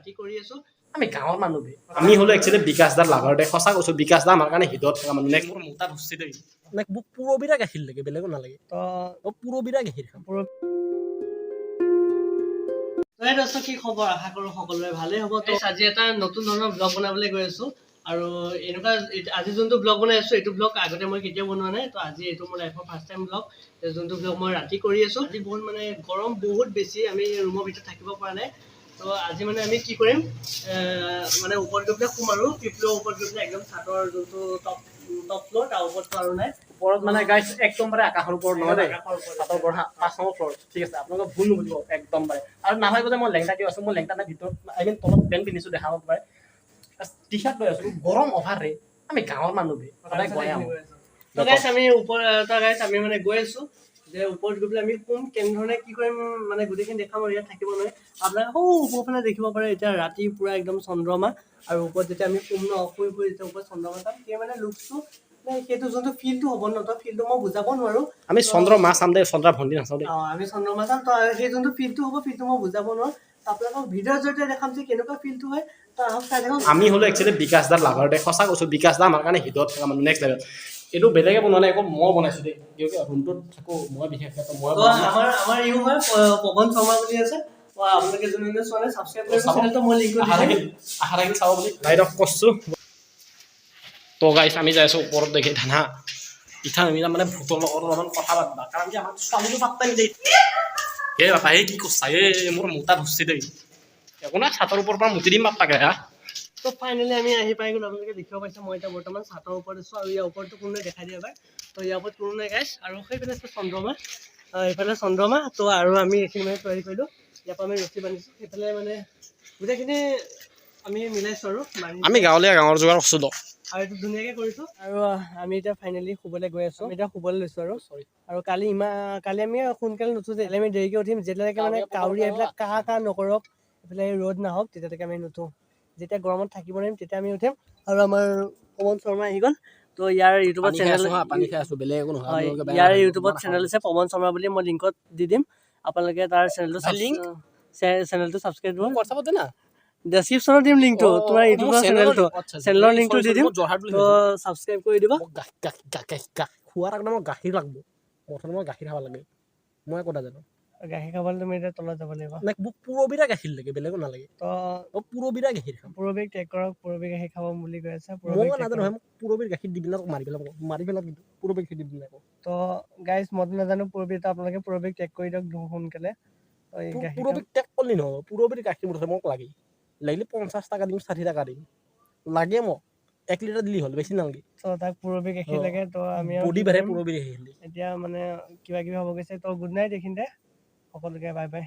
ৰাতি কৰি আছো আমি গাঁৱৰ মানুহ আমি হলো একচুৱেলি বিকাশ দাৰ লাভাৰ দে সঁচা কৈছো বিকাশ দা আমাৰ কাৰণে হৃদয়ত থকা মানুহ নেক্সট মোৰ মোটা ধুচি দেই মোক পুৰবিৰা গাখীৰ লাগে বেলেগো নালাগে তো পুৰবিৰা গাখীৰ খাম দৰ্শক কি খবৰ আশা কৰো সকলোৰে ভালেই হ'ব তো আজি এটা নতুন ধৰণৰ ব্লগ বনাবলৈ গৈ আছো আৰু এনেকুৱা আজি যোনটো ব্লগ বনাই আছো এইটো ব্লগ আগতে মই কেতিয়াও বনোৱা নাই তো আজি এইটো মোৰ লাইফৰ ফাৰ্ষ্ট টাইম ব্লগ যোনটো ব্লগ মই ৰাতি কৰি আছো আজি বহুত মানে গৰম বহুত বেছি আমি ৰুমৰ ভিতৰত থাকিব পৰা নাই তো আজি মানে আমি কি কৰিম মানে ওপৰত গৈ পেলাই শুম আৰু পিপলৰ ওপৰত গৈ পেলাই একদম ছাদৰ যোনটো টপ ফ্ল'ৰ তাৰ ওপৰতটো আৰু নাই ওপৰত মানে গাইছ একদম বাৰে আকাশৰ ওপৰত নহয় দেই ছাদৰ ওপৰত 5 নম্বৰ ফ্ল'ৰ ঠিক আছে আপোনালোকে ভুল নুবুজিব একদম বাৰে আৰু নাভাবিব যে মই লেংটা কিয় আছো মই লেংটা নাই ভিতৰত আই মিন তলত পেণ্ট পিন্ধিছো দেখাব পাৰে টি চাৰ্ট লৈ আছো গৰম অভাৰ ৰে আমি গাঁৱৰ মানুহ সদায় গৈ আহোঁ তো গাইছ আমি আমি মানে গৈ আছো যে ওপৰত গৈ পেলাই আমি শুম কেনেধৰণে কি কৰিম মানে গোটেইখিনি দেখাম আৰু ইয়াত থাকিব নোৱাৰে আপোনালোকে ওপৰফালে দেখিব পাৰে এতিয়া ৰাতি পুৰা একদম চন্দ্ৰমা আৰু ওপৰত যেতিয়া আমি শুম ন শুই যেতিয়া ওপৰত চন্দ্ৰমা চাম সেই মানে লুকটো সেইটো যোনটো ফিলটো হ'ব ন তো ফিলটো মই বুজাব নোৱাৰো আমি চন্দ্ৰমা চাম দেই চন্দ্ৰা ভণ্টি নাচাওঁ দেই আমি চন্দ্ৰমা চাম তো সেই যোনটো ফিলটো হ'ব ফিলটো মই বুজাব নোৱাৰো আপোনালোকক ভিডিঅ'ৰ জৰিয়তে দেখাম যে কেনেকুৱা ফিলটো হয় তো আহক চাই দেখক আমি হলো একচুৱেলি বিকাশ দাৰ লাভাৰ দে সঁচা কৈছো বিকাশ দা আমাৰ কাৰণে হৃদয়ত থকা মানুহ নেক্সট লেভেল এইটো বেলেগে বনোৱা নাই একো মই বনাইছো দেই কিয় ৰুমটোত থাকো মই বিশেষকৈ মই আমাৰ ইউ হয় পৱন শৰ্মা বুলি আছে আপোনালোকে যোনে চোৱা নাই সাবস্ক্ৰাইব কৰিব চেনেলটো মই লিংক কৰি দিম আশা ৰাখি চাব বুলি লাইট অফ কৰিছো তো গাইছ আমি যাই আছো ওপৰত দেখি ধানা ইঠান আমি মানে ভূতৰ লগত অলপমান কথা পাতিবা কাৰণ কি আমাৰ ছোৱালীটো পাত্তা নিদিয়ে এই বাপা এই কি কৈছা এই মোৰ মোটা ধুচি দেই একো নাই ছাতৰ ওপৰৰ পৰা মুতি দিম বাপ্পাকে হা তো ফাইনেলি আমি আহি পাই গ'লো আপোনালোকে দেখিব পাইছে মই এতিয়া বৰ্তমান ছাতৰ ওপৰত আছো আৰু ইয়াৰ ওপৰতো কোনো দেখাই দিয়া এবাৰ তো ইয়াৰ ওপৰত কোনো নাই গাইছ আৰু সেইফালে আছে চন্দ্ৰমা এইফালে চন্দ্ৰমা তো আৰু আমি এইখিনি মানে তৈয়াৰী কৰিলোঁ ইয়াৰ পৰা আমি ৰছী বান্ধিছোঁ সেইফালে মানে গোটেইখিনি আমি মিলাইছোঁ আৰু আমি গাঁৱলীয়া গাঁৱৰ যোগাৰ কৈছোঁ আৰু এইটো ধুনীয়াকৈ কৰিছোঁ আৰু আমি এতিয়া ফাইনেলি শুবলৈ গৈ আছোঁ আমি এতিয়া শুবলৈ লৈছোঁ আৰু কালি আমি সোনকালে নুঠো যে আমি দেৰিকৈ উঠিম যেতিয়ালৈকে মানে কাউৰী এইবিলাক কা নকৰক এইফালে ৰ'দ নাহওক তেতিয়ালৈকে আমি নুঠো যেতিয়া গৰমত থাকিব নোৱাৰিম তেতিয়া আমি উঠিম আৰু আমাৰ পৱন শৰ্মা আহি গ'ল তো ইয়াৰ ইউটিউবত চেনেল ইয়াৰ ইউটিউবত চেনেল আছে পৱন শৰ্মা বুলি মই লিংকত দি দিম আপোনালোকে তাৰ চেনেলটো ছাবস্ক্ৰাইব কৰিব হোৱাটছআপত দে না ডেছক্ৰিপশ্যনত দিম লিংকটো তোমাৰ ইউটিউবৰ চেনেলৰ লিংকটো দি দিম তো ছাবস্ক্ৰাইব কৰি দিব খোৱাৰ আগতে মই গাখীৰ লাগব প্ৰথমে মই গাখীৰ খাব লাগে মই ক'তা জানো গাখীৰ খাবলৈ তুমি এতিয়া তলত যাব লাগিব মোক পুৰবিৰা গাখীৰ লাগে বেলেগো নালাগে তো পুৰবিৰা গাখীৰ খাম পুৰবিক টেগ কৰক পুৰবি গাখীৰ খাব বুলি কৈ আছে মই নাজানো মই পুৰবিৰ গাখীৰ দি পিনে মাৰি পেলাম কিন্তু পুৰবিৰ গাখীৰ দি পিনে তো গাইজ মইতো নাজানো পুৰবিটো আপোনালোকে পুৰবিক টেগ কৰি দিয়ক সোনকালে পুৰবিক টেগ কৰিলে নহ'ব পুৰবিৰ গাখীৰ মুঠতে মোক লাগিলে 50 টকা দিম 60 টকা দিম লাগে মোক 1 লিটাৰ দিলি হ'ল বেছি নালাগে তো তাক পুৰবি গাখীৰ লাগে তো আমি বডি বাঢ়ে পুৰবিৰ গাখীৰ এতিয়া মানে কিবা কিবি হ'ব গৈছে তো গুড নাইট এইখিনিতে সকলোকে বাই বাই